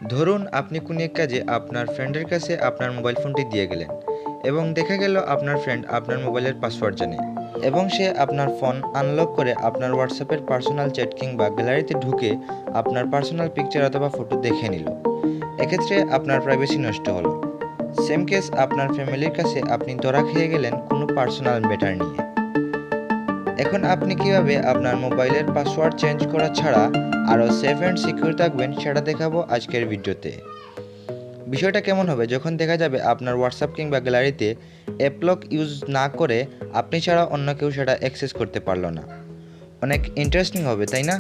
ধরুন আপনি কোনো এক কাজে আপনার ফ্রেন্ডের কাছে আপনার মোবাইল ফোনটি দিয়ে গেলেন এবং দেখা গেল আপনার ফ্রেন্ড আপনার মোবাইলের পাসওয়ার্ড জানে এবং সে আপনার ফোন আনলক করে আপনার হোয়াটসঅ্যাপের পার্সোনাল চ্যাট কিংবা গ্যালারিতে ঢুকে আপনার পার্সোনাল পিকচার অথবা ফটো দেখে নিল। এক্ষেত্রে আপনার প্রাইভেসি নষ্ট হলো। সেম কেস আপনার ফ্যামিলির কাছে আপনি ধরা খেয়ে গেলেন কোনো পার্সোনাল ম্যাটার নিয়ে। এখন আপনি কিভাবে আপনার মোবাইলের পাসওয়ার্ড চেঞ্জ করা ছাড়া আরও সেফ অ্যান্ড সিকিউর থাকবেন সেটা দেখাবো আজকের ভিডিওতে। বিষয়টা কেমন হবে যখন দেখা যাবে আপনার হোয়াটসঅ্যাপ কিংবা গ্যালারিতে অ্যাপ লক ইউজ না করে আপনি ছাড়া অন্য কেউ সেটা অ্যাক্সেস করতে পারলো না। অনেক ইন্টারেস্টিং হবে, তাই না?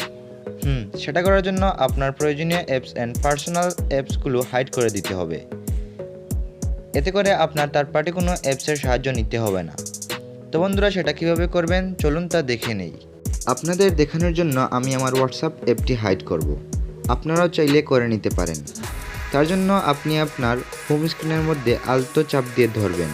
সেটা করার জন্য আপনার প্রয়োজনীয় অ্যাপস অ্যান্ড পার্সোনাল অ্যাপসগুলো হাইড করে দিতে হবে। এতে করে আপনার থার্ড পার্টি কোনো অ্যাপসের সাহায্য নিতে হবে না। তো বন্ধুরা, সেটা কিভাবে করবেন চলুন তা দেখে নেই। আপনাদের দেখানোর জন্য আমি আমার হোয়াটসঅ্যাপ অ্যাপটি হাইড করব। আপনারাও চাইলে করে নিতে পারেন। তার জন্য আপনি আপনার হোম স্ক্রিনের মধ্যে আলতো চাপ দিয়ে ধরবেন।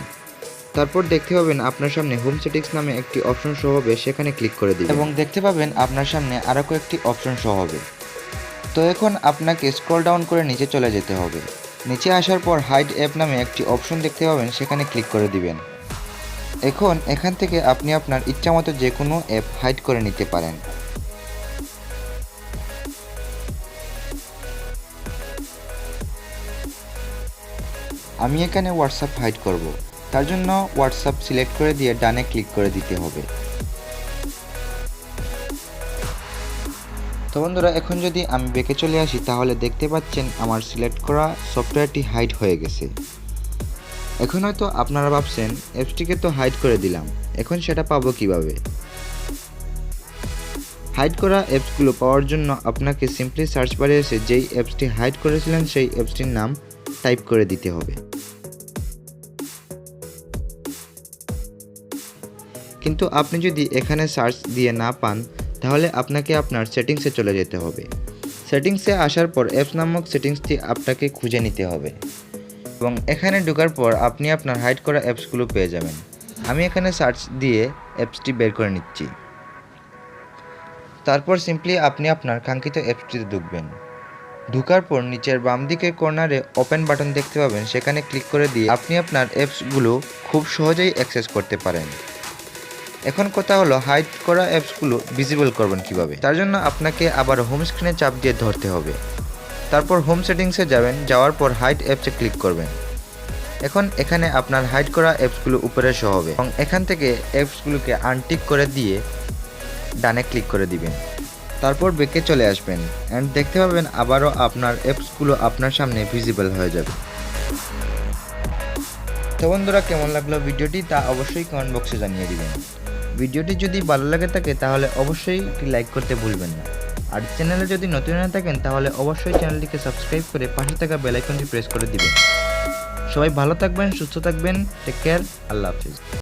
তারপর দেখতে পাবেন আপনার সামনে হোম সেটিংস নামে একটি অপশন শো হবে, সেখানে ক্লিক করে দিবেন এবং দেখতে পাবেন আপনার সামনে আরও কয়েকটি অপশন শো হবে। তো এখন আপনাকে স্ক্রল ডাউন করে নিচে চলে যেতে হবে। নিচে আসার পর হাইড অ্যাপ নামে একটি অপশন দেখতে পাবেন, সেখানে ক্লিক করে দিবেন। এখন এখান থেকে আপনি আপনার ইচ্ছামতো যে কোনো অ্যাপ হাইড করে নিতে পারেন। আমি এখানে হোয়াটসঅ্যাপ হাইড করব। তার জন্য হোয়াটসঅ্যাপ সিলেক্ট করে দিয়ে ডানে ক্লিক করে দিতে হবে। তো বন্ধুরা, এখন যদি আমি ব্যাকে চলে আসি তাহলে দেখতে পাচ্ছেন আমার সিলেক্ট করা সফটওয়্যারটি হাইড হয়ে গেছে। এখন হয়তো আপনারা ভাবছেন অ্যাপসটিকে তো হাইড করে দিলাম, এখন সেটা পাবো কিভাবে? হাইড করা অ্যাপসগুলো পাওয়ার জন্য আপনাকে সিম্পলি সার্চ বারে এসে যেই অ্যাপসটি হাইড করেছিলেন সেই অ্যাপসটির নাম টাইপ করে দিতে হবে। কিন্তু আপনি যদি এখানে সার্চ দিয়ে না পান তাহলে আপনাকে আপনার সেটিংসে চলে যেতে হবে। সেটিংসে আসার পর অ্যাপস নামক সেটিংসটি আপনাকে খুঁজে নিতে হবে এবং এখানে ঢোকার পর আপনি আপনার হাইড করা অ্যাপসগুলো পেয়ে যাবেন। আমি এখানে সার্চ দিয়ে অ্যাপসটি বের করে নিচ্ছি। তারপর সিম্পলি আপনি আপনার কাঙ্ক্ষিত অ্যাপসটিতে ঢুকবেন। ঢোকার পর নিচের বাম দিকের কর্নারে ওপেন বাটন দেখতে পাবেন, সেখানে ক্লিক করে দিয়ে আপনি আপনার অ্যাপসগুলো খুব সহজেই অ্যাক্সেস করতে পারেন। এখন কথা হলো হাইড করা অ্যাপসগুলো ভিজিবল করবেন কিভাবে। তার জন্য আপনাকে আবার হোম স্ক্রিনে চাপ দিয়ে ধরতে হবে। তারপর হোম সেটিংসে যাবেন, যাওয়ার পর হাইড অ্যাপসে ক্লিক করবেন। এখন এখানে আপনার হাইড করা অ্যাপসগুলো উপরে শো হবে এবং এখান থেকে অ্যাপসগুলোকে আনটিক করে দিয়ে ডানে ক্লিক করে দিবেন। তারপর ব্যাকে চলে আসবেন অ্যান্ড দেখতে পাবেন আবারও আপনার অ্যাপসগুলো আপনার সামনে ভিজিবল হয়ে যাবে। তো বন্ধুরা, কেমন লাগলো ভিডিওটি তা অবশ্যই কমেন্ট বক্সে জানিয়ে দিবেন। ভিডিওটি যদি ভালো লাগে থাকে তাহলে অবশ্যই একটি লাইক করতে ভুলবেন না। আর চ্যানেলে যদি নতুন হয়ে থাকেন তাহলে অবশ্যই চ্যানেলটিকে সাবস্ক্রাইব করে পাশে থাকা বেল আইকনটি প্রেস করে দিবেন। সবাই ভালো থাকবেন, সুস্থ থাকবেন, টেক কেয়ার, আল্লাহ হাফিজ।